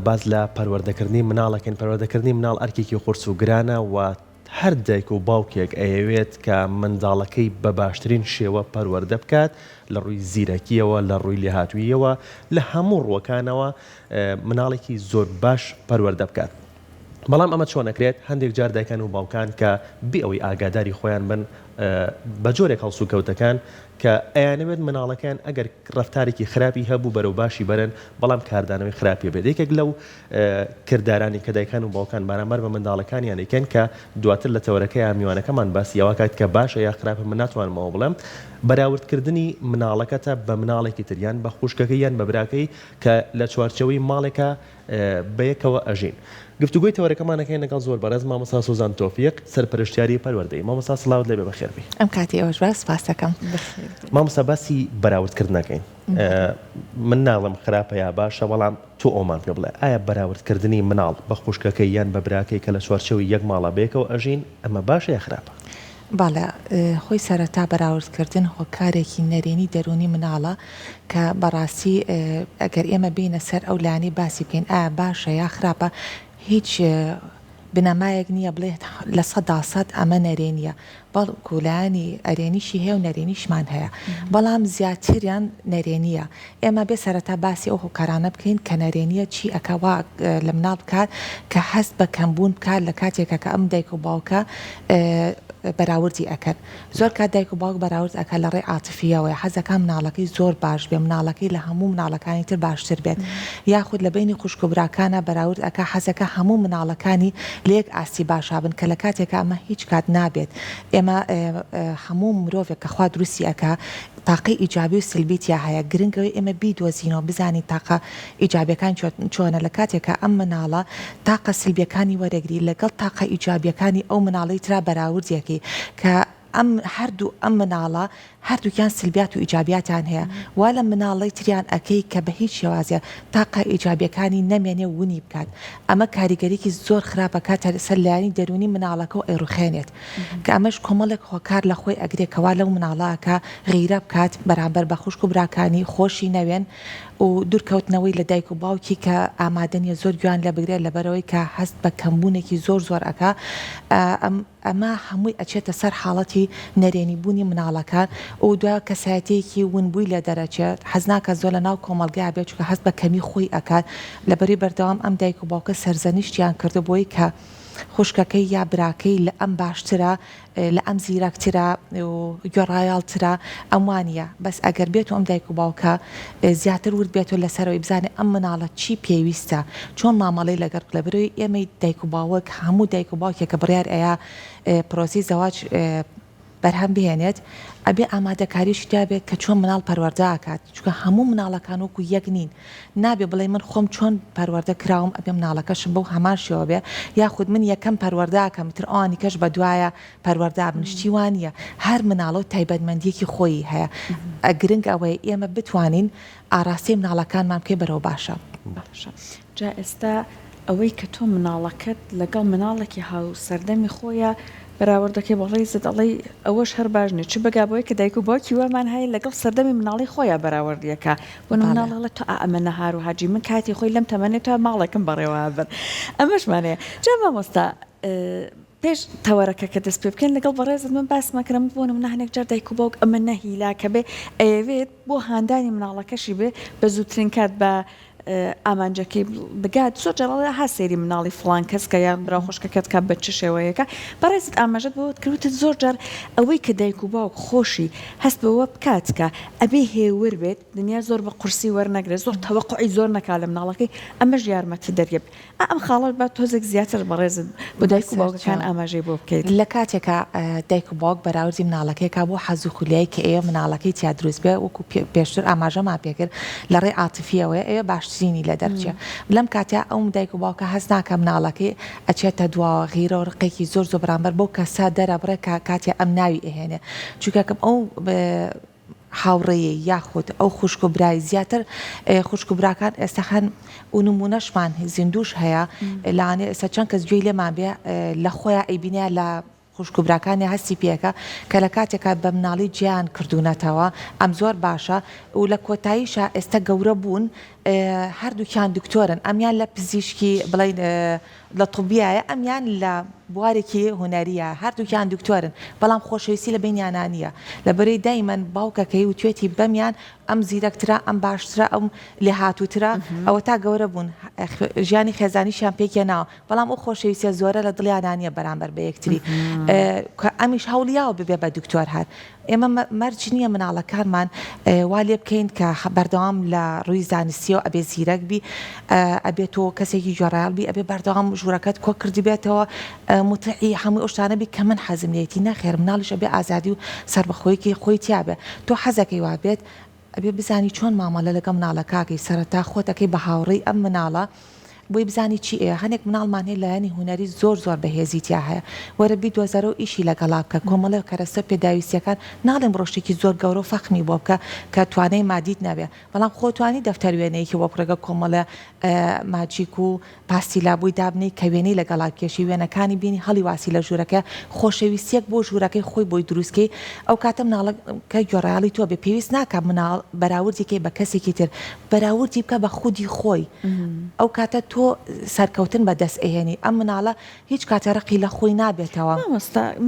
باز لە پەروەردەکردنی مناڵەکەن پەروەردەکردنی مناڵ ئەرکێکی قورس و گرانە و هەر دایک و باوکێک ئەیەوێت کە منداڵەکەی بە باشترین شێوە پەروەردە بکات لە ڕووی زیرەکیەوە لە ڕووی لێهاتوویەوە لە هەموو ڕووەکانەوە مناڵێکی زۆر باش پەروەردە بکات. بەڵام ئەمە چۆن نەکرێت هەندێک جار دایکان و باوکان کە بێ ئەوەی ئاگاداری خۆیان بن بە جۆرێک هەڵسو کەوتەکان کە ئەیانەوێت مناڵەکان ئەگەر ڕەفتارێکی خراپی هەبوو بەرەو باشی بەرن بەڵام کاردانەوەی خراپی بێت. یەکێک لەو کردارانی کە دایکان و باوکان بەرامبەر بە منداڵەکانیان دەکەن کە دواتر لە تەورەکەی میوانەکەمان باسیەوە کات کە باشە یا خراپە من ناتوانمەوە بڵێم بەراوردکردنی مناڵەکەتە بە مناڵێکی تریان بە خوشکەکەی یان بە براکەی کە لە چوارچەوەی ماڵێکە بەیەکەوە ئەژین. گفتوگوی تەوەرەکەمانەکەی لەگەڵ زۆر بەڕێز مامۆستا سوزان تۆفیق سەرپەرشتیاری پەروەردەی. مامۆستا سڵاوت لێبێ بەخێربی. ئەم کاتی ئەوەش باس سپاس دەکەم. مامۆستا باسی بەراوردکردنەکەین. من ناڵم خراپە یا باشە بەڵام تۆ ئەومان پێ بڵێ ئایا بەراوردکردنی مناڵ بە خوشکەکەی یان بە براکەی کە لە چوارچەوەی یەک ماڵە بێکەوە ئەژین ئەمە باشە یا خراپە؟ باڵێ خۆی سەرەتا بەراوردکردن هۆکارێکی نەرێنی دەرونی مناڵە کە بەڕاستی ئەگەر ئێمە بینە سەر ئەو لانی باسی بکەین ئایا باشە یا خراپە هیچ بنەمایەک نییە بڵێ لە 100% ئەمە نەرێنیە بەڵکو لایانی ئەرێنیشی هەیە و نەرێنیشمان هەیە بەڵام زیاتریان نەرێنیە. ئێمە بێ سەرەتا باسی ئەو هۆکارانە بکەین کە نەرێنیە چی ئەکەوا لە مناڵ بکات کە هەست بە کەمبوون بکات لە کاتێکە کە ئەم دایک و باوکە بەراوردی ئەکەن. زۆر کات دایک و باوک بەراورد ئەکە لە ڕێی عاتفیەوەی حەزەکان مناڵەکەی زۆر باش بێ مناڵەکەی لە هەموو مناڵەکانی تر باشتر بێت یاخود لە بینی خوشک و براکانە بەراورد ئەکە حەزەکە هەموو مناڵەکانی لێک ئاستی باشابن کە لە کاتێکە ئەمە هیچ کات نابێت. ئێمە هەموو مرۆڤێک کە خوا دروستی ئەکا تاقی ئیجابی و سلبیتیا هەیە گرنگەوەی ئێمە بیدۆزینەوە بزانین تاقە ئیجابیەکان چۆنە لە کاتێکە ئەم مناڵە تاقە سلبیەکانی وەرەگری لەگەڵ تاقە ئیجابیەکانی ئەو مناڵی ترا بەراوردێکی کە ئەم هەردوو ئەم مناڵە هەردووکیان سلبیات و ئیجابیاتان هەیە وا لە مناڵی تریان ئەکەی کە بە هیچ شێوازە تاقە ئیجابیەکانی نەمێنێ ونی بکات ئەمە کاریگەریکی زۆر خراپە کاتە سەر لایانی دەرونی مناڵەکە و ئەیڕوخێنێت کە ئەمەش کۆمەڵێک هۆکار لە خۆی ئەگرێکەوە لەو مناڵەکە غیرە بکات بەرامبەر بە خوشک و براکانی خۆشی نەوێن و دوورکەوتنەوەی لە دایک و باوکی کە ئامادەنیە زۆر گویان لە بگرێت لەبەرەوەی کە هەست بە کەمبوونێکی زۆر ئەکا ئەمە هەمووی ئەچێتە سەر حاڵەتی نەرێنیبوونی مناڵەکان و دوای کەسایەتێکی ونبووی لە دەرەچێت حەزناکە زۆر لە ناو کۆمەلگای بێت چکە هەست بە کەمی خۆی ئەکات لەبەری بەردەوام ئەم دایک و باوکە سەرزەنیشتیان کردبووی کە خوشکەکەی یا براکەی لە ئەم باشترە لە ئەم زیرەکترە و گۆڕایاڵترە ئەموانە بەس ئەگەر بێت و ئەم دایک و باوکە زیاتر ورد بێتەوە لەسەرەوەی بزانێ ئەم مناڵە چی پێویستە چۆن مامەڵەی لەگەر لەبەرەوەی ئێمەی دایک و باوک هەموو دایک و باوکێکە بڕیار ئەیە پرۆسی زەواج بەرهەم بهێنێت ئەبێ ئامادەکاریشی دابێت کە چۆن مناڵ پەروەردە ئاکات چونکە هەموو مناڵەکان وەکو یەک نین نابێ بڵێ من خۆم چۆن پەروەردە کراوم ئەبێ مناڵەکەشم بەو هەمان شێوە بێ یاخود من یەکەم پەروەردە ئاکەم تر ئەوانی کەش بە دوایە پەروەردە بنشتی وانە هەر مناڵە و تایبەتمەندیەکی خۆی هەیە گرنگ ئەوەی ئێمە بتوانین ئاراستی مناڵەکانمان بکەی بەرەو باشە. جا ئێستا ئەوەی کە تۆ مناڵەکەت لەگەڵ مناڵێکی هاو سەردەمی خۆیە بەراوردەکەی بەڵێزت ئەڵێ ئەوەش هەر باشنێت چ بەگابەوەی کە دایک و باوکی وەمان هەیە لەگەڵ سەردەمی مناڵی خۆیان بەراوردیەکە بۆ مناڵە تۆ ئەمە نەهار و هاجی من کاتی خۆی لەم تەمەنێت تا ماڵێکم بەڕێوە بن ئەمەشمانەیە جا مامۆستا پێش تەوەرەکە کە دەست پێ بکەین لەگەڵ بەڕێزت من باسمەکەم بۆ نمونە هەنێک جار دایک و باوک ئەمە نەهیلا کە بێ ئەیەوێت بۆ هاندانی مناڵەکەشی بێ بە زووترین کات بە ئامانجەکەی بگات زۆر جەڵە ها سێری مناڵی فڵان کەس کە یان برا خۆشکەکەت کا بە چ شێوەیەەکە بەڕێزت ئاماژەت بۆت کردوتت زۆر جار ئەوەی کە دایک و باوک خۆشی هەست بەوە بکات کە ئەبێ هێور بێت دنیا زۆر بە قورسی وەرنەگرێت زۆر تەوەقعی زۆر نەکا لە مناڵەکەی ئەمەش یارمەتی دەریێت ئەم خاڵت بە تۆزێک زیاتر بەڕێزت بۆ دایک و باوکەکان ئاماژەی بۆ بکەیت لە کاتێکە دایک و باوک بەراوردی مناڵەکەیکا بۆ حەز و خولیایی کە ئێوە مناڵەکەی تیا دروست بێ وەکو پێشتر ئاماژەمان پێکرد لە ڕێی عاتفیەوەی ئێوە باشترینی لە دەرچێت لەم کاتیا ئەو دایک و باوکە هەست ناکە مناڵەکەی ئەچێتە دواوە غیرە و ڕقێکی زۆر بەرامبەر بۆ کەسا دەرەبڕێ کاتیا ئەم ناوی ئەهێنێ چونکەکەم ئەو هاوڕێیە یاخود ئەو خوشک و برای زیاتر خوشک و براکان ئێستاخان و نمونەشمان زیندوش هەیە لاانێ ئێستا چەند کەس گوێی لێمان بێ لە خۆیان ئەیبینە لە خوشک و براکانی هەستی پێەکە کە لە کاتێکە بە مناڵی گیان کردوونەتەوە ئەم زۆر باشە و لە کۆتاییشە ئێستا گەورە بوون هەردووکیان دکتۆرن ئەمیان لە پزیشکی بڵین لە طبیایە ئەمیان لە بوارێکی هوەریە هەردووکیان دکتۆرن بەڵام خۆشەویستی لە بینیانانیە لەبەرەی دایمەن باوکەکەی و توێتی بەمیان ئەم زیرەکترا ئەم باشترە ئەم لێ هاتووترە ئەوە تا گەورە بوون ژیانی خێزانیشیان پێکێناوە بەڵام ئەو خۆشەویستە زۆرە لە دڵیانانیە بەرامبەر بە یەکتری ئەمیش هەوڵیاوە ببێ بە دکتۆر هەر ئێمە مەرج نییە مناڵەکانمان وا لێ بکەین کە بەردەوام لە ڕووی زانستیەوە ئەبێ زیرەک بی ئەبێتەوە کەسێکی جۆڕایال بی ئەبێ بەردەوام ژوورەکەت کۆ کردی بێتەوە متعی هەمووی ئەوشتانە بی کە من حەزم لێتی نەخێر مناڵیش ئەبێ ئازادی و سربەخۆیەکی خۆی تیابێ تۆ حەزەکەی وابێت ئەبێ بزانی چۆن مامەلە لەگە مناڵەکەی سەرەتا خۆتەکەی بە هاوڕێی ئەم مناڵە بۆی بزانی چی هەنێک مناڵمان هەیە لایەنی هوەری زۆر بەهێزیتیا هەیە وەرە بی دۆزەرە و ئیشی لەگەڵا بکە کۆمەڵی کەرەستە پێداویستیەکان ناڵێن ڕۆژێکی زۆر گەورە و فەخمی بۆ بکە کە توانای مادیت نەبێ بەڵام خۆتوانی دەفتەر وێنەیەکی بۆ بڕێگە کۆمەڵە ماجیک و پاستیلابووی دابنی کە وێنەی لەگەڵا کێشی وێنەکانی بینی هەڵی واسی لە ژوورەکە خۆشەویستیەک بۆ ژوورەکەی خۆی بۆی دروستکەی ئەو کاتە مناڵەکە گۆڕایاڵی تۆ بێ پێویست ناکە مناڵ بەراوردێکی بە کەسێکی تر بەراوردی بکە بە خودی خۆی ئەو کاتە تۆ سەرکەوتن بەدەست ئەهێنی ئەم مناڵە هیچ کاتەرەقی لە خۆی نابێتەوە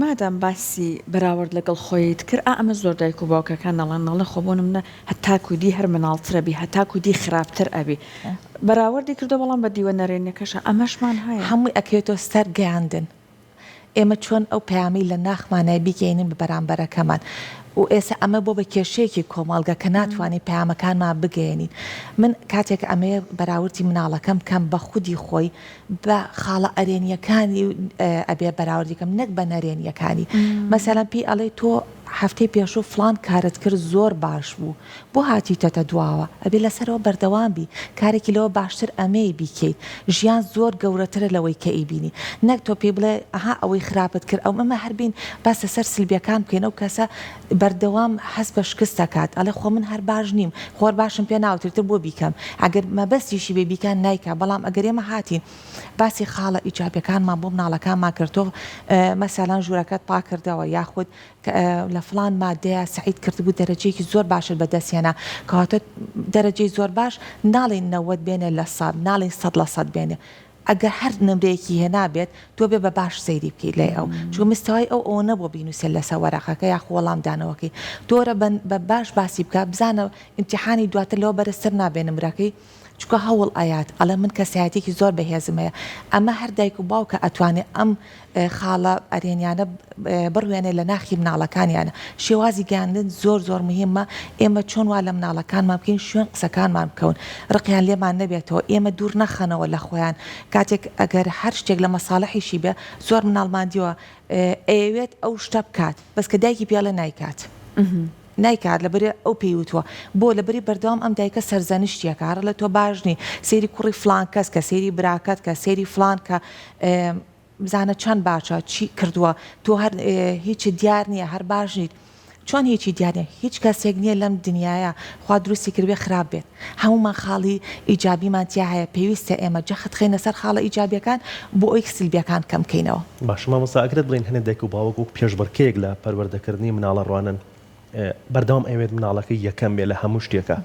مادام باسی بەراورد لەگەڵ خۆیت کرد ئەمە زۆر دایک و باوکەکان نەڵەن نەڵە خۆبوونم نە هەتاکودی هەر مناڵترە بی هەتاکودی خراپتر ئەبی بەراوردی کردو بەڵام بە دیوە نەرێنەکەشە ئەمەشمان هەیە هەمووی ئەکەوێتەوە سەر گەیاندن ئێمە چۆن ئەو پەیامی لە ناخمانای بیگەینن بە بەرامبەرەکەمان و ئێستا ئەمە بۆ بە کێشەیەکی کۆمەڵگە کە ناتوانانی پەیامەکانمان بگەێنین من کاتێک ئەمەیە بەراوردی مناڵەکەم کەم بە خودی خۆی بە خاڵە ئەرێنیەکانی ئەبێ بەراوردیکەم نەک بە نەرێنیەکانی مەسەلەن پێی ئەڵێ تۆ هەفتەی پێشوو فلان کارت کرد زۆر باش بوو بۆ هاتیتەتە دواوە ئەبێ لەسەرەوە بەردەوام بی کارێکی لەوە باشتر ئەمەی بیکەیت ژیان زۆر گەورەترە لەوەی کە ئیبینی نەک تۆ پێ بڵێ ئەها ئەوەی خراپت کرد ئەو ئەمە هەربین باسە سەر سلبیەکان بکەین ئەو کەسە بەردەوام هەست بە شکست دەکات ئەڵێ خۆ من هەر باش نیم خۆر باشم پێ ناوترتر بۆ بیکەم ئەگەر مەبەستیشی بێ بیکان نایکە بەڵام ئەگەر ئێمە هاتین باسی خاڵە ئیجابیەکانمان بۆ مناڵەکانمان کردۆ مەسەلەن ژوورەکەت پاکردەوە یاخود لە فلان مادەیە سعید کردبوو دەرەجەیەکی زۆر باشت بەدەستێنە کەواتە دەرەجەی زۆر باش ناڵێن 90 بێنێ لە 100 ناڵێن 100% بێنێ ئەگەر هەر نمرەیەکی هێنابێت تۆ بێ بە باش سەیری بکەیت لێ ئەو چون مستەوای ئەو نەبوو بینوسێت لەسەر وەرەقەکە یا وەڵام دانەوەکەی تۆرە بە باش باسی بکە بزانە ئیمتیحانی دواتر لەوە بەرزتر نابێ نمرەکەی چکە هەوڵ ئايات ئەڵە من کەسایەتێکی زۆر بەهێزمەیە ئەمە هەر دایک و باوکە ئەتوانێت ئەم خاڵە ئەرێنیانە بڕوێنێ لە ناخی مناڵەکانیانە شێوازی گەیاندن زۆر مهمە ئێمە چۆن وا لە مناڵەکانمان بکەین شوێن قسەکانمان بکەون ڕقیان لێمان نەبێتەوە ئێمە دوور نەخەنەوە لە خۆیان کاتێک ئەگەر هەر شتێک لە مەساڵحیشی بێ زۆر مناڵمان دیوە ئەوێت ئەو شتە بکات بەس کە دایکی پیاڵە نایکات نایکات لەبەرێ ئەو پێیوتوە بۆ لەبەری بەردەوام ئەم دایکە سەرزەنیشتیەکە هەر لە تۆ باشنی سێری کوڕی فلان کەس کە سێری براکەت کە سێری فلان کە بزانە چەند باشە چی کردووە تۆ هەر هیچی دیار نییە هەر باشنیت چۆن هیچی دیارە هیچ کەسێک نییە لەم دنیاە خوا دروستی کردێ خراپ بێت هەمومان خاڵی ئیجابیمان تیا هەیە پێویستە ئێمە جەخت خینە سەر خاڵە ئیجابیەکان بۆ ئەوی سلبیەکان کەم بکەینەوە باش مامۆستا ئەگرێت بڵین هەنێک دایک و باوک و پێشبڕکەیەک لە پەروەردەکردنی مناڵە ڕوانن بەردەوام ئەوێت مناڵەکەی یەکەم بێ لە هەموو شتێکە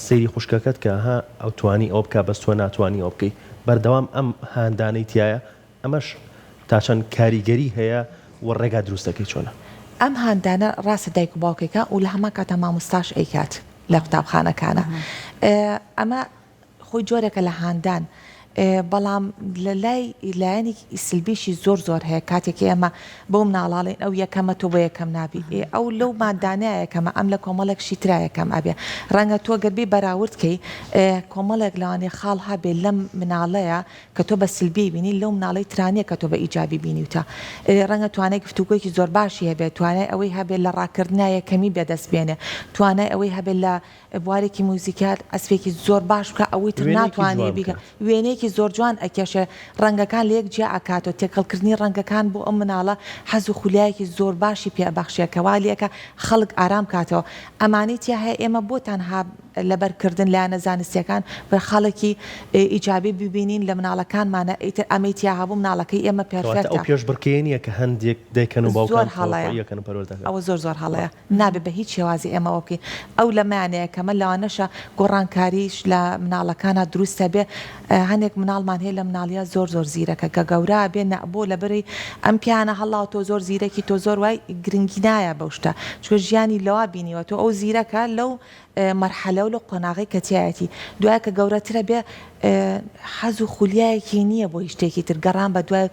سەیری خوشکەکەت کە ها ئەو توانی ئەو بکە بەس تۆ ناتوانانی ئەو بکەی بەردەوام ئەم هاندانەی تایە ئەمەش تا چەند کاریگەری هەیە و ڕێگا دروستەکەی چۆنە ئەم هاندانە ڕاستە دایک و باوکێکە و لە هەمە کاتە مامۆستاش ئەیکات لە قوتابخانەکانە ئەمە خۆی جۆرێکە لە هاندان بەڵام لە لایەنی سلبیشی زۆر هەیە کاتێکی ئێمە بۆ مناڵاڵین ئەو یەکەمە تۆ بۆ یەکەم نابی ئەو لەو مادانەیە یەکەمە ئەم لە کۆمەڵێکشی ترا یەکەم ئەبێ ڕەنگە تۆ گەربی بەراوردکەی کۆمەڵێک لەوانێ خاڵ هەبێ لەم مناڵەیە کە تۆ بە سلبی بینی لەو مناڵی ترانیە کە تۆ بە ئیجابی بینیوتە ڕەنگە توانای گفتوگۆیەکی زۆر باشی هەبێت توانای ئەوەی هەبێت لە ڕاکردنای یەکەمی بێدەست بێنێ توانای ئەوەی هەبێت لە بوارێکی موزیکات ئەسپێکی زۆر باش بکە ئەوەی تر ناتوانێ بیکە وێنەیەکی زۆر جوان ئەکێشێ ڕەنگەکان لە یەک جیا ئاکاتەوە تێکەڵکردنی ڕەنگەکان بۆ ئەم مناڵە حەز و خولیایەکی زۆر باشی پێبەخشێکەوە لێکە خەڵک ئارام کاتەوە ئەمانەی تیا هەیە ئێمە بۆ تەنها لەبەرکردن لایەنە زانستیەکان بە خەڵکی ئیجابی ببینین لە مناڵەکانمانە ئیتر ئەمەیتیا هەبوو مناڵەکەی ئێمە پێرفێکتە ئەو پێش بڕکێنیە کە هەندێک دەیکەن و باوکان هەڵەیەکەن پەروەردەکەن ئەوە زۆر هەڵەیە نابێت بە هیچ شێوازی ئێمە وەکەین ئەو لەمانەیە کەمە لەوانەشە گۆڕانکاریش لە مناڵەکانە دروستە بێ هەندێک مناڵمان هەیە لە مناڵیە زۆر زیرەکە کە گەورە بێ بۆ لەبەری ئەم پیانە هەڵاو تۆ زۆر زیرەکی تۆ زۆر وای گرنگی نایە بەو شتە چکە ژیانی لەوا بینیوە تۆ ئەو زیرەکە لەو مەرحەلە و لە قۆناغی کەتیایەتی دوایە کە گەورەترە بێ حەز و خولیایەکی نییە بۆ شتێکی تر گەڕان بە دوای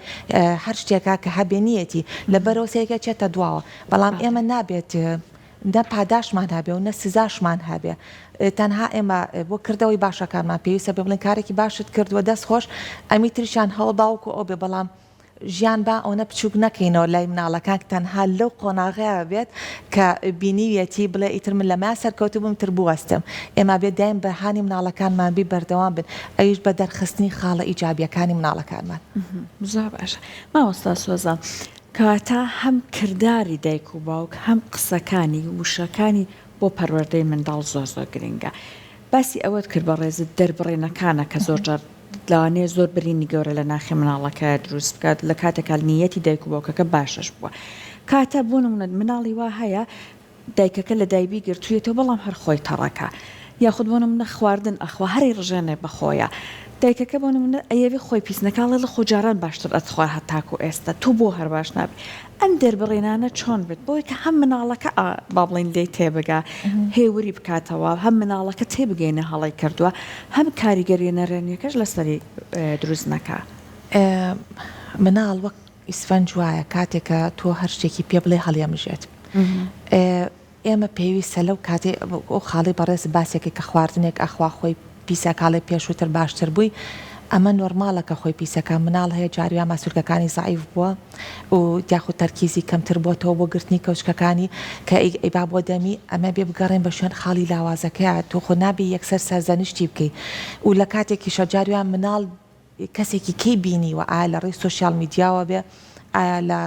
هەر شتێکا کە هەبێنیەتی لەبەرەوە سێکە چێتە دواوە بەڵام ئێمە نابێت نە پاداشمان هەبێ و نە سزاشمان هەبێ تەنها ئێمە بۆ کردەوەی باشەکانمان پێویستە بێ بڵێن کارێکی باشت کردووە دەست خۆش ئەمی تریشان هەڵباوکو ئەو بێ بەڵام ژیان با ئەوە بچووک نەکەینەوە لای مناڵەکان تەنها لەو قۆناغەیە بێت کە بینیویەتی بڵێ ئیتر من لەما سەرکەوتو بم تر بوەستم ئێمە بێت دایم بەهانی مناڵەکانمان بی بەردەوام بن ئەویش بە دەرخستنی خاڵە ئیجابیەکانی مناڵەکانمان زۆر باشە ماوەستا سۆزان کەواتە هەم کردداری دایک و باوک هەم قسەکانی وشەکانی بۆ پەروەردەی منداڵ زۆر گرنگە باسی ئەوەت کرد بە ڕێزت دەربڕێنەکانە کە زۆر لەوانەیە زۆر برینی گەورە لە ناخی مناڵەکە دروست بکات لە کاتێکال نیەتی دایک و باوکەکە باشش بووە کاتە بۆ نمونە مناڵی وا هەیە دایکەکە لە دایبی گرتوویێتەوە بەڵام هەر خۆی تەڕەکە یاخود بۆ نمونە خواردن ئەخوا هەری ڕژێنێ بەخۆیە دایکەکە بۆ نمونە ئەیەوی خۆی پیسنەکاڵە لە خۆجاران باشتر ئەتخوا هەتاکو ئێستا تو بۆ هەر باش نابێت ئەم دەربڕێنانە چۆن بێت بۆی کە هەم مناڵەکە با بڵین لێ تێبگا هێوری بکاتەوە هەم مناڵەکە تێبگەینە هەڵی کردووە هەم کاریگەری نەرێنیەکەش لەسەری دروست نەکە مناڵ وەک ئیسفەنج وایە کاتێکە تۆ هەر شتێکی پێ بڵێ هەڵێمژێت ئێمە پێویستە لەو کاتێ ئەو خاڵی بەڕێز باسێکی کە خواردنێک ئەخوا خۆی پیسەکاڵی پێشووتر باشتر بووی ئەمە نۆرمالەکە خۆی پیسەکە مناڵ هەیە جارویان ماسوولکەکانی زعیف بووە و دیاخود تەرکیزی کەمتر بۆتەوە بۆ گرتنی کەوچکەکانی کە ئەیبا بۆ دەمی ئەمە بێ بگەڕێن بە شوێن خاڵی لاوازەکەیە تۆ خۆ نابی یەکسەر سەرزەنیشتی بکەیت و لە کاتێکی شەجارویان مناڵ کەسێکی کەی بینیوە ئایا لە ڕێی سۆشیال میدیاوە بێ ئایا لە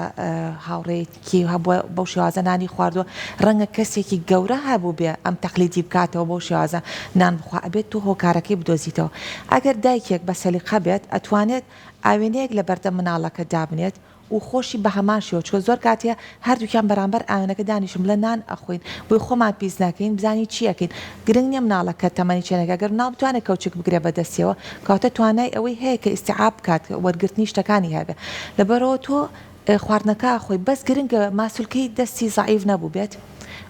هاوڕێکی هەبووە بەو شێوازە نانی خواردووە ڕەنگە کەسێکی گەورە هەبوو بێ ئەم تەقلیدی بکاتەوە بەو شێوازە نان بخوا ئەبێت تو هۆکارەکەی بدۆزیتەوە ئەگەر دایکێک بە سەلیقە بێت ئەتوانێت ئاوێنەیەک لە بەردەم مناڵەکە دابنێت و خۆشی بە هەمان شێوە چۆ زۆر کاتێ هەردووکیان بەرامبەر ئاوێنەکە دانیشم لە نان ئەخۆین بۆی خۆمان پیس ناکەین بزانی چیەکەین گرنگ نیە مناڵەکە تەمەنی چێنەکە گەر ناو بتوانێت کەوچک بگرێ بەدەستیەوە کاتە توانای ئەوەی هەیە کە ئیستیعاب بکات وەرگرتنی شتەکانی هەبێ لەبەرەوە تۆ خواردنەکە خۆی بەس گرنگە ماسوولکەی دەستی زعیف نەبوو بێت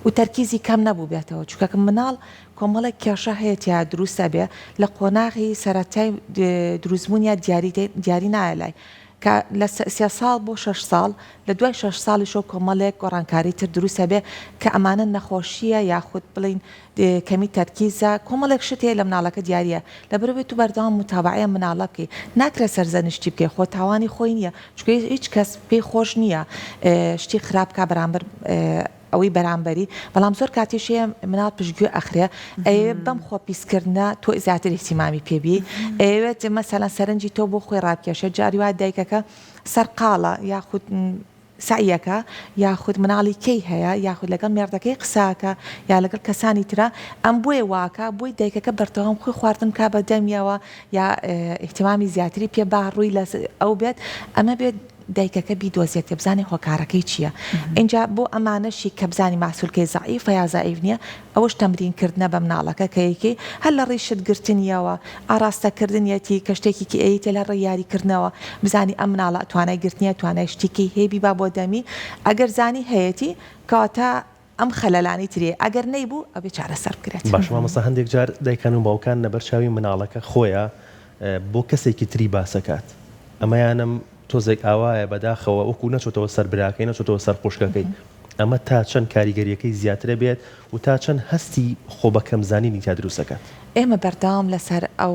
و تەرکیزی کەم نەبوو بێتەوە چکە مناڵ کۆمەڵێک کێشە هەیە یا دروستە بێ لە قۆناغی سەرەتای دروستبوونیە دیاری نایە لای کە لە 3 ساڵ بۆ 6 ساڵ لە دوای 6 ساڵیشەوە کۆمەڵێک گۆڕانکاری تر دروستە بێ کە ئەمانە نەخۆشیە یاخود بڵین کەمی تەرکیزە کۆمەڵێک شتێ لە مناڵەکە دیارە لەبەرەوەی تو بەردەوام متابعەیە مناڵە بکەی ناکرێت سەرزەنشتی بکەی خۆ تاوانی خۆی نییە چکە هیچ کەس پێی خۆش نییە شتی خراپکە بەرامبەر ئەوەی بەرامبەری بەڵام زۆر کاتیشەیە مناڵ پشتگوێ ئەخرێ ئەوێ بەم خۆ پیسکردە تۆ زیاتر احتیمامی پێبی ئەوێت مەسەلەن سەرنجی تۆ بۆ خۆی ڕابکێشە جاری وا دایکەکە سەرقاڵە یاخود سعیەکە یاخود مناڵی کەی هەیە یاخود لەگەڵ مێردەکەی قساکە یا لەگەڵ کەسانی ترە ئەم بۆیە واکە بۆی دایکەکە بەردەوام خۆی خواردن کا بە دەمیەوە یا احتیمامی زیاتری پێ با ڕووی لە ئەو بێت ئەمە بێت دایکەکە بیدۆزیێت کە بزانێ هۆکارەکەی چییە اینجا بۆ ئەمانەشی کە بزانی ماسوولکەی زعیف یا زعیف نییە ئەوەش تەمرینکردنە بە مناڵەکە کە یەکەی هەر لە ڕیشت گرتنیەوە ئاراستەکردنیەتی کە شتێکی ئەیتە لە ڕێیاریکردنەوە بزانی ئەم مناڵە توانای گرتنیە توانای شتێکی هێبی با بۆ دەمی ئەگەر زانی هەیەی کەواتە ئەم خەلەلانی ترێ ئەگەر نەیبوو ئەبێ چارەسەر بکرێت باش مامۆستا هەندێک جار دایکان و باوکان لەبەرچاوی مناڵەکە خۆیە بۆ کەسێکی تری باسەکات ئەمەیانم تۆزێک ئاوایە بەداخەوە وەکو نەچۆتەوە سەر براکەی نەچۆتەوە سەر خوشکەکەی ئەمە تا چەند کاریگەریەکەی زیاترە بێت و تا چەند هەستی خۆ بەکەم زانینی تا دروستەکەات ئێمە بەردەوام لەسەر ئەو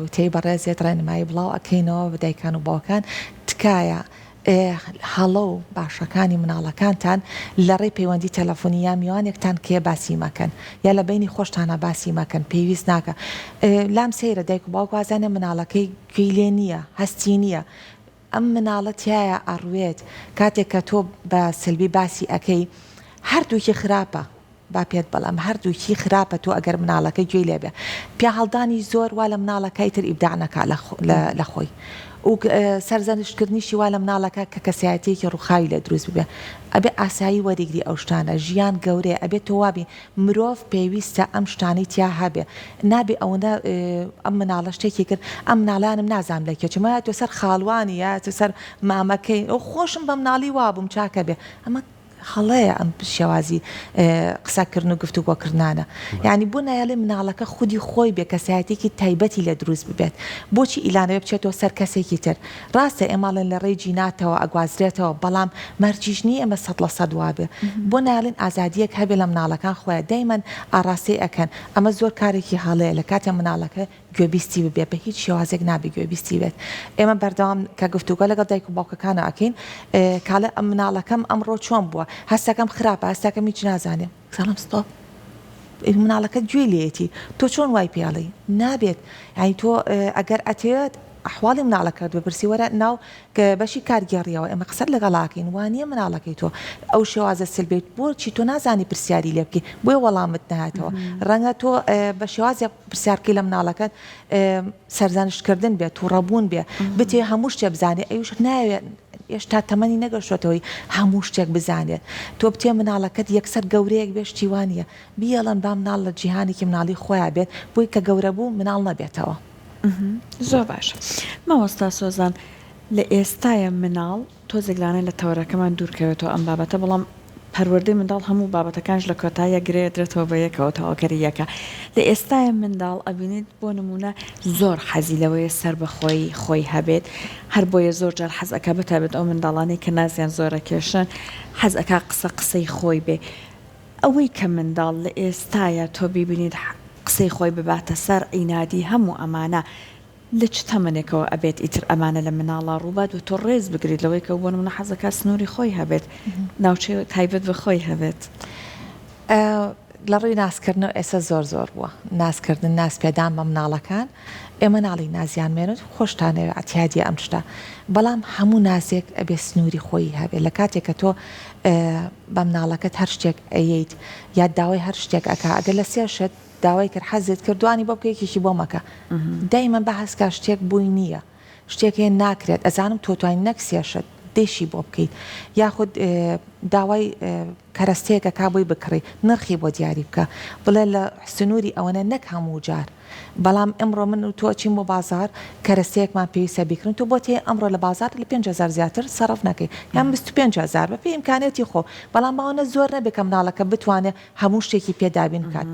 وتەی بەڕێزیێت ڕێنمایی بڵاو ئەکەینەوە بە دایکان و باوکان تکایە هەڵە و باشەکانی مناڵەکانتان لە ڕێی پەیوەندی تەلەفۆنی یا میوانێکتان کێ باسی مەکەن یا لە بینی خۆشتانە باسی مەکەن پێویست ناکە لام سەیرە دایک و باوک وازانە مناڵەکەی گوێی لێ نییە هەستی نییە ئەم مناڵەتیایە ئەڕوێت کاتێک کە تۆ بە سلبی باسی ئەەکەی هەردووکی خراپە با پێت بەڵام هەردووکی خراپە تۆ ئەگەر مناڵەکە گوێی لێبێ پیا هەڵدانی زۆر وا لە مناڵەکەی تر ئیبداع نەکا لە خۆی و سەرزەنشتکردنیشی وا لە مناڵەکە کە کەسایەتێکی ڕووخاوی لە دروست ببێ ئەبێ ئاسایی وەریگری ئەو شتانە ژیان گەورەیە ئەبێت تۆ وابی مرۆڤ پێویستە ئەم شتانی تیا هەبێ نابێ ئەوەنە ئەم مناڵە شتێکی کرد ئەم مناڵانم نازانم لە کێچمە تۆ سەر خاڵوانی یا تۆ سەر مامەکەی ئەو خۆشم بە مناڵی وابووم چاکە بێ ئەمە خەڵەیە ئەم شێوازی قسەکردن و گفتوگۆکردانە یعنی بۆ نایڵێ مناڵەکە خودی خۆی بێ کەسایەتێکی تایبەتی لە دروست ببێت بۆچی ئیلانەوێ بچێتەوە سەر کەسێکی تر ڕاستە ئێماڵێن لە ڕێی جیناتەوە ئەگوازرێتەوە بەڵام مەرجیژنی ئەمە 100% وابێ بۆ نایڵێن ئازادیەک هەبێ لە مناڵەکان خۆیان دایمەن ئاڕاستی ئەکەن ئەمە زۆر کارێکی هەڵەیە لە کاتێ مناڵەکە گوێبیستی ببێ بە هیچ شێوازێک نابێ گوێبیستی بێت ئێمە بەردەوام کە گفتوگۆ لەگەڵ دایک و باوکەکانە ئەکەین کاڵە ئەم مناڵەکەم ئەمڕۆ چۆن بووە هەستەکەم خراپە هەستەکەم هیچ نازانێ ساڵم ستۆپ مناڵەکە گوێ لێتی تۆ چۆن وای پیاڵی نابێت یعنی تۆ ئەگەر ئەتێت ئەحواڵی مناڵەکە بپرسی وەرە ناو بەشی کارگێڕیەوە ئێمە قسەت لەگەڵاکەین وانە مناڵەکەی تۆ ئەو شێوازە سلبێت بۆچی تۆ نازانی پرسیاری لێ بکەی بۆی وەڵامت نهاتەوە ڕەنگە تۆ بە شێوازێک پرسیارکەی لە مناڵەکەت سەرزانشتکردن بێت و ڕەبوون بێ بتێ هەموو شتێ بزانێ ئەوش ناوێت ئێشتا تەمەنی نەگەشتەوەی هەموو شتێک بزانێت تۆ بتێ مناڵەکەت یەکسەر گەورەیەک بێشتیوانە بیەڵەن با مناڵ لە جیهانێکی مناڵی خۆیان بێت بۆی کە گەورە بوو مناڵ نەبێتەوە زۆر باش مامۆستا سۆزان لە ئێستایە مناڵ تۆزێکلانەی لە تەوەرەکەمان دوورکەوێتەوە ئەم بابەتە بەڵام پەروەردەی منداڵ هەموو بابەتەکانش لە کۆتاییە گرێدرێتەوە بە یەکەوە تەواوکەریەکە لە ئێستایە منداڵ ئەبینیت بۆ نمونە زۆر حەزی لەوەیە سەر بەخۆی خۆی هەبێت هەر بۆیە زۆر جار حەزەکە بتابێت ئەو منداڵانەی کە نازیان زۆرە کێشن حەزەکە قسەی خۆی بێ ئەوەی کە منداڵ لە ئێستایە تۆ بیبینیت قسەی خۆی بباتە سەر ئینادی هەموو ئەمانە لە چ تەمەنێکەوە ئەبێت ئیتر ئەمانە لە مناڵە ڕووبات و تۆ ڕێز بگریت لەوەی کە بۆ منە حەزەکە سنووری خۆی هەبێت ناوچێ تایبەت بە خۆی هەبێت لە ڕووی ناسکردنەوە ئێستا زۆر بووە ناسکردن ناسپێدان بە مناڵەکان ئێمە ناڵی نازیانمێنێت خۆشتانەوە ئەتیادی ئەم شتە بەڵام هەموو نازێک ئەبێ سنووری خۆی هەبێت لە کاتێک کە تۆ بە مناڵەکەت هەر شتێک ئەیت یا داوای هەر شتێک ئەکا ئەگەر لە سێ شت داوای کرد حەزت کردوانی بۆ بکەیەکێکی بۆ مەکە دایمە بە هەسکا شتێک بووی نییە شتێک هێن ناکرێت ئەزانم تۆ توانین نەک سێشت دێشی بۆ بکەیت یاخود داوای کەرەستەیەکە کا بۆی بکڕی نرخی بۆ دیاری بکە بڵێ لە سنووری ئەوەنە نەک هەموو جار بەڵام ئەمڕۆ من و تۆ چین بۆ بازار کەرەستەیەکمان پێویستە بیکردن تۆ بۆ تێ ئەمڕۆ لە بازار لە 5,000 زیاتر سەرف نەکەی یان 25,000 بە پێی ئیمکانێتی خۆ بەڵام باوانە زۆر نەبێ کە مناڵەکە بتوانێت هەموو شتێکی پێدابین بکات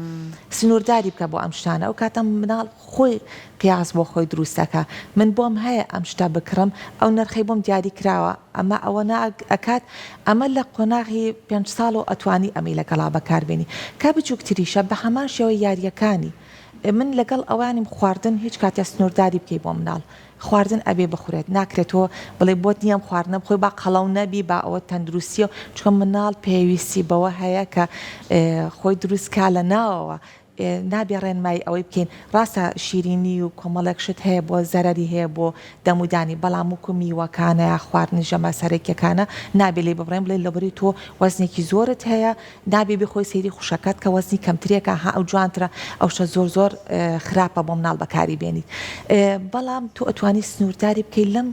سنوورداری بکە بۆ ئەم شتانە ئەو کاتە مناڵ خۆی قیاس بۆ خۆی دروستەکە من بۆم هەیە ئەم شتە بکڕم ئەو نرخی بۆم دیاری کراوە ئەمە ئەوە ئەکات ئەمە لە قۆناغی 5 ساڵ و ئەتوانی ئەمی لەگەڵا بەکاربێنی کا بچووکتریشە بە هەمان شێوە یاریەکانی من لەگەڵ ئەوانیم خواردن هیچ کاتێ سنوورداری بکەی بۆ مناڵ خواردن ئەبێ بخورێت ناکرێتەوە بڵێ بۆت نییەم خواردنە بخۆی با قەڵەو نەبی با ئەوە تەندروستیە چکە مناڵ پێویستی بەوە هەیە کە خۆی دروستکا لە ناوەوە نابێ ڕێنمای ئەوەی بکەین ڕاستە شیرینی و کۆمەڵێک شت هەیە بۆ زەرەری هەیە بۆ دەمودانی بەڵام وکو میوەکانە یا خواردنی ژەمە سەرێکیەکانە نابێ لێ ببڕێن بڵێ لەبەری تۆ وەزنێکی زۆرت هەیە نابێ بخۆی سەیری خوشەکەت کە وەزنی کەمترێکە ها ئەو جوانترە ئەو شە زۆر خراپە بۆ مناڵ بەکاری بێنیت بەڵام تۆ ئەتوانی سنوورداری بکەیت لەم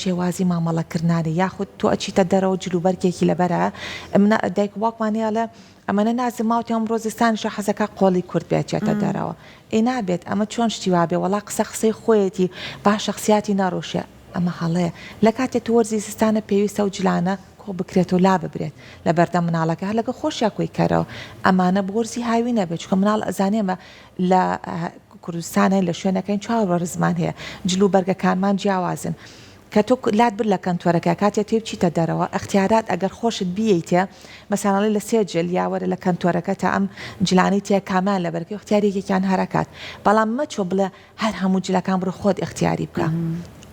شێوازی مامەڵەکردانە یاخود تۆ ئەچیتە دەرەوە جلوبەرگێکی لەبەرە دایک واکمانەیە لە ئەمەە نازم ماوەتی ئەم ڕۆزستانیش حەزەکە قۆڵی کورد بێتێتە دەرەوە ئێ نابێت ئەمە چۆن شتی وابێ وڵا قسەی خۆیەتی با شخصیاتی ناڕۆشیە ئەمە هەڵەیە لە کاتێک تۆ وەرزی زستانە پێویستە و جلانە کۆ بکرێت و لا ببرێت لە بەردە مناڵەکە هەر لەگە خۆشیە کۆی کەرەوە ئەمانە بۆرزی هاوی نەبێت چکە مناڵ ئەزانێمە لە کوردستانە لە شوێنەکەین 4 ڕزمان هەیە جلو بەرگەکانمان جیاوازن کە تۆ لات بر لە کەنتۆرەکە کاتێک تێ بچیتە دەرەوە ئەختیارات ئەگەر خۆشت بییتە مەسانەڵی لە سێجل یاوەرە لە کەنتۆرەکە تا ئەم جلانی تێ کامان لە بەرەکەی اختیارێکێکیان هەرەکات بەڵام مەچۆ بڵێ هەر هەموو جلەکان بڕۆ خۆت اختیاری بکە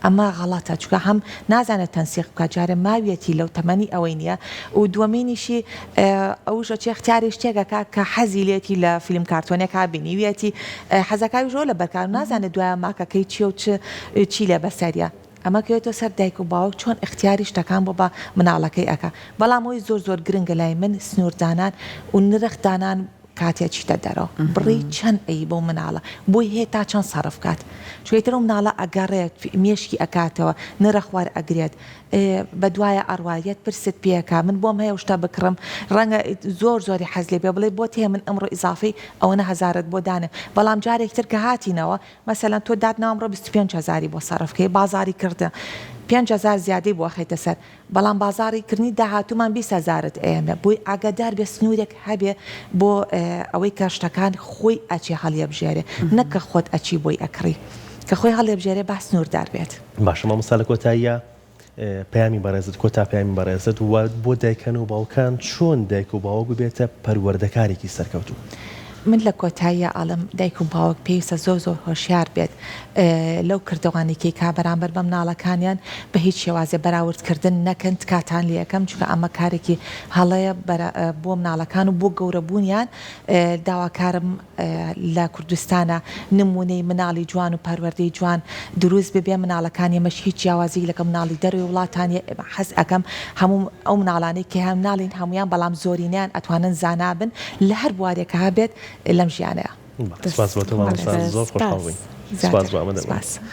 ئەمە غەڵاتە چکە هەم نازانێت تەنسیق بکە جارە ماویەتی لەو تەمەنی ئەوەی نییە و دووەمینیشی ئەوژە چێ اختیاری شتێکەکە کە حەزی لێتی لە فیلم کارتۆنێکا بینیویەتی حەزەکەی ژۆ لە بەرکار نازانێت دوایە ماکەکەی چی و چی لێ بەسەریە ئەمە کەوێتە سەر دایک و باوک چۆن اختیاری شتەکان بۆ بە مناڵەکەی ئەکا بەڵام ئەوی زۆر گرنگە لای من سنووردانان و نرخدانان کاتێ چیتە دەرەوە بڕی چەند ئەی بۆ مناڵە بۆی هەیە تا چەند سەرف کات شوێتر و مناڵە ئەگەڕێت مێشکی ئەکاتەوە نرخوار ئەگرێت بە دوایە ئەڕواایەت پرست پێەکە من بۆم هەیە شتا بکڕم ڕەنگە زۆری حەز لێ بێ بڵێ بۆ تێ من ئەمڕۆ ئیزافی ئەوەنە هەزارت بۆ دانێ بەڵام جارێکتر کە هاتینەوە مەسەلەن تۆ داد نامڕۆ 25,000 بۆ سەرفکەی بازاری کردە 5,000 زیادەی بۆ خەیتە سەر بەڵام بازاری کردنی داهاتومان 20,000 ئێمە بۆی ئاگادار بێ سنوورێک هەبێ بۆ ئەوەی کە شتەکان خۆی ئەچی هەڵیە بژێرێ نەکە خۆت ئەچی بۆی ئەکڕی کە خۆی هەڵێ بژێرێ با سنووردار بێت باشە مامۆستا لە کۆتاییە پەیامی بەڕێزت کۆتا پەیامی بەڕێزت و بۆ دایکان و باوکان چۆن دایک و باوک بێتە پەروەردەکارێکی سەرکەوتوو من لە کۆتاییە ئاڵم دایک و باوک پێویستە زۆر هۆشیار بێت لەو کردوانێکی کا بەرامبەر بە مناڵەکانیان بە هیچ شێوازێ بەراوردکردن نەکەن کاتان لە یەکەم چکە ئەمە کارێکی هەڵەیە بۆ مناڵەکان و بۆ گەورەبوونیان داواکارم لە کوردستانە نمونەی مناڵی جوان و پەروەردەی جوان دروست ببێ مناڵەکانی مەش هیچ جیاوازی لەگە مناڵی دەروی وڵاتانی حەز ئەەکەم هەموو ئەو مناڵانەی کە هەم ناڵین هەمویان بەڵام زۆرینیان ئەتوانن زانابن لە هەر بوارێکە هەبێت لەم ژیانەیە سپاس بۆ تۆ مامۆستا زۆر خۆشحاڵ بووین. سپاس بۆ ئەمە دەبێت.